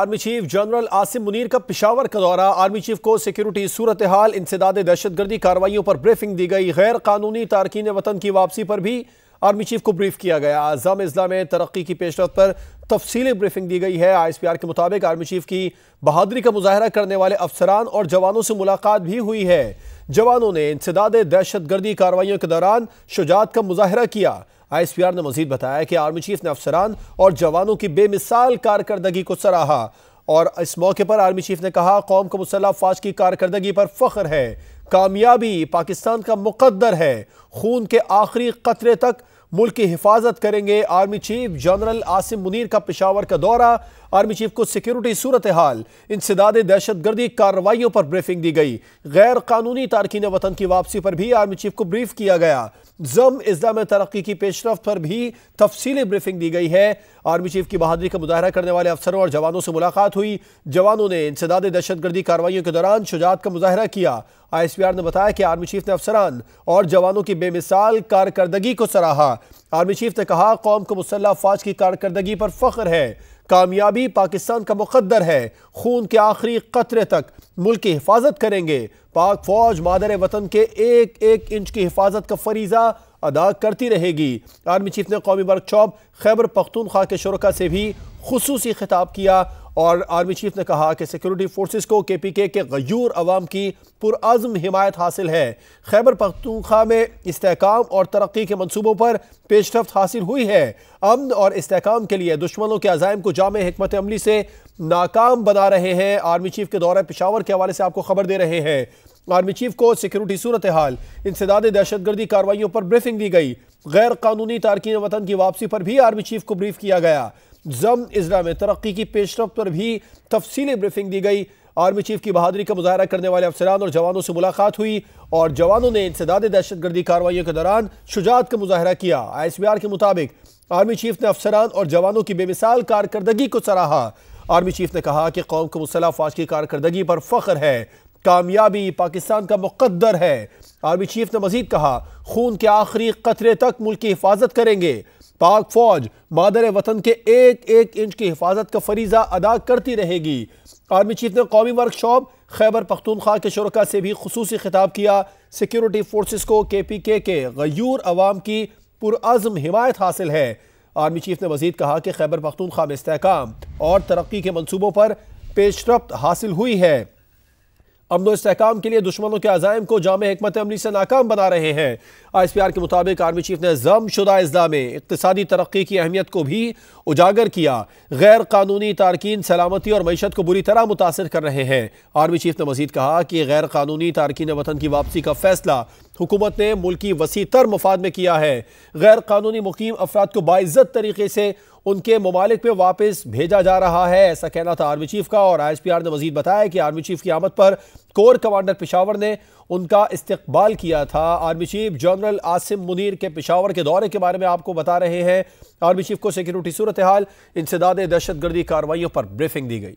Army chief general Asim Munir का पेशावर का दौरा। आर्मी चीफ को सिक्योरिटी सूरत हाल, इंसदाद दहशतगर्दी कार्रवाइयों पर ब्रीफिंग दी गई। गैर कानूनी तारकीन वतन की वापसी पर भी आर्मी चीफ को ब्रीफ किया गया। आज़म इज़्ला में तरक्की की पेशरफ्त पर तफसीली ब्रीफिंग दी गई है। ISPR के मुताबिक आर्मी चीफ की बहादुरी का मुजाहरा करने वाले अफसरान और जवानों से मुलाकात भी हुई है। जवानों ने इंसदाद दहशतगर्दी कार्रवाइयों के दौरान शुजाअत का मुजाहरा किया। ISPR ने मजीद बताया कि आर्मी चीफ ने अफसरान और जवानों की बेमिसाल कारकर्दगी को सराहा और इस मौके पर आर्मी चीफ ने कहा, कौम को मुसल्लह अफवाज की कारकर्दगी पर फख्र है। कामयाबी पाकिस्तान का मुकद्दर है। खून के आखिरी कतरे तक मुल्क की हिफाजत करेंगे। Army chief general Asim Munir का पेशावर का दौरा। आर्मी चीफ को सिक्योरिटी सूरत हाल, इंसदाद दहशतगर्दी कार्रवाइयों पर ब्रीफिंग दी गई। गैर कानूनी तारकीन वतन की वापसी पर भी आर्मी चीफ को ब्रीफ किया गया। जम इज़्ला में तरक्की की पेशरफ्त पर भी तफसीली ब्रीफिंग दी गई है। आर्मी चीफ की बहादुरी का मुजाहरा करने वाले अफसरों और जवानों से मुलाकात हुई। जवानों ने इंसदाद दहशतगर्दी कार्रवाइयों के दौरान शुजाअत का मुजाहरा किया। ISPR ने बताया कि आर्मी चीफ ने अफसरान और जवानों की बेमिसाल कारकर्दगी को सराहा। आर्मी चीफ ने कहा, कौम को मुसल्लह अफवाज की कारकर्दगी पर फख्र है। कामयाबी पाकिस्तान का मुकद्दर है। खून के आखिरी कतरे तक मुल्क की हिफाजत करेंगे। पाक फौज मादर वतन के एक एक इंच की हिफाजत का फरीजा अदा करती रहेगी। आर्मी चीफ ने कौमी वर्कशॉप खैबर पख्तूनख्वा के शुरका से भी खुसूसी खिताब किया और आर्मी चीफ ने कहा कि सिक्योरिटी फोर्सेस को KPK के गयूर अवाम की पुरआज़्म हिमायत हासिल है। खैबर पख्तूनख्वा में इस्तेहकाम और तरक्की के मंसूबों पर पेशरफ्त हासिल हुई है। अमन और इस्तेहकाम के लिए दुश्मनों के अज़ाइम को जामे हिकमत अमली से नाकाम बना रहे हैं। आर्मी चीफ के दौरे पेशावर के हवाले से आपको खबर दे रहे हैं। आर्मी चीफ को सिक्योरिटी सूरत हाल, इंसदाद दहशतगर्दी कार्रवाइयों पर ब्रीफिंग दी गई। गैर कानूनी तारकीन वतन की वापसी पर भी आर्मी चीफ को ब्रीफ किया गया। जम इज़्ला में तरक्की की पेशरफ्त पर भी तफसीली ब्रीफिंग दी गई। आर्मी चीफ की बहादुरी का मुजाहरा करने वाले अफसरान और जवानों से मुलाकात हुई और जवानों ने इंसदाद दहशतगर्दी कार्रवाइयों के दौरान शुजाअत का मुजाहरा किया। ISPR के मुताबिक आर्मी चीफ ने अफसरान और जवानों की बेमिसाल कारकर्दगी को सराहा। आर्मी चीफ ने कहा कि कौम को मुसल्लह अफवाज की कारकर्दगी पर फख्र है। कामयाबी पाकिस्तान का मुकद्दर है। आर्मी चीफ ने मजीद कहा, खून के आखिरी कतरे तक मुल्क की हिफाजत करेंगे। पाक फौज मादर वतन के एक एक इंच की हिफाजत का फरीजा अदा करती रहेगी। आर्मी चीफ ने कौमी वर्कशॉप खैबर पख्तूनख्वा के शुरका से भी खुसूसी खिताब किया। सिक्योरिटी फोर्सेस को KPK के गयूर अवाम की पुरआज़्म हिमायत हासिल है। आर्मी चीफ ने मजीद कहा कि खैबर पख्तूनख्वा में इस्तेहकाम और तरक्की के मंसूबों पर पेशरफ्त हासिल हुई है। अमन और इस्तेहकाम के लिए दुश्मनों के अज़ाइम को जामे हिकमत अमली से नाकाम बना रहे हैं। ISPR के मुताबिक आर्मी चीफ ने जम शुदा इज़्ला में इक़्तिसादी तरक्की की अहमियत को भी उजागर किया। गैर कानूनी तारकीन सलामती और मईशत को बुरी तरह मुतासर कर रहे हैं। आर्मी चीफ ने मजीद कहा कि गैर कानूनी तारकीन वतन की वापसी का फैसला हुकूमत ने मुल्क की वसी तर मफाद में किया है। गैर कानूनी मुकीम अफराद को बाइज्जत तरीके से उनके ममालिक में वापस भेजा जा रहा है, ऐसा कहना था आर्मी चीफ का। और ISPR ने मजीद बताया कि आर्मी चीफ की आमद पर कोर कमांडर पेशावर ने उनका इस्तकबाल किया था। Army chief general Asim Munir के पेशावर के दौरे के बारे में आपको बता रहे हैं। आर्मी चीफ को सिक्योरिटी सूरत हाल, इंसदाद दहशतगर्दी कार्रवाइयों पर ब्रीफिंग दी गई।